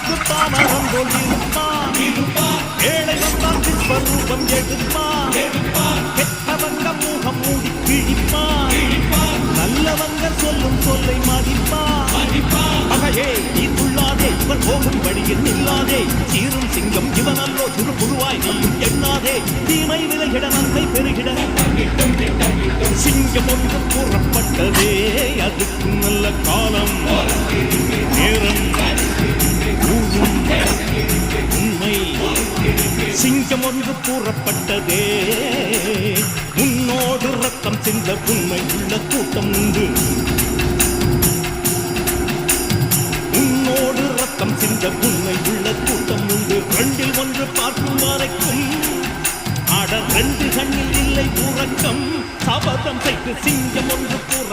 பார்த்து பாமரம் போல் இருப்பான். ஏழை வந்தால் விஸ்வரூபம் எடுப்பான். கெட்டவங்க முகம் மூடி கிழிப்பான். நல்லவங்க சொல்லும் சொல்லை மதிப்பான். பகையே நீ துள்ளாதே, இவன் போகும் வழியில் நில்லாதே. சீரும் சிங்கம் இவனல்லோ சிறு புழுவாய் நீயும் எண்ணாதே. தீமை விலகிட நன்மை பெருகிட சிங்கம் ஒன்று கூறப்பட்டதே. அதுக்கு நல்ல காலம் நேரம் உண்மை. சிங்கம் ஒன்று கூறப்பட்டதே. உன்னோடு ரத்தம் சிந்த உண்மை உள்ள கூட்டம் உண்டு. உன்னோடு ரத்தம் சிந்த உண்மை உள்ள கூட்டம் உண்டு. ரெண்டில் ஒன்று பார்க்கும் வரைக்கும் ஆட ரெண்டு கண்ணில் இல்லை உறக்கம். சபதம் செய்து சிங்கம் ஒன்று கூற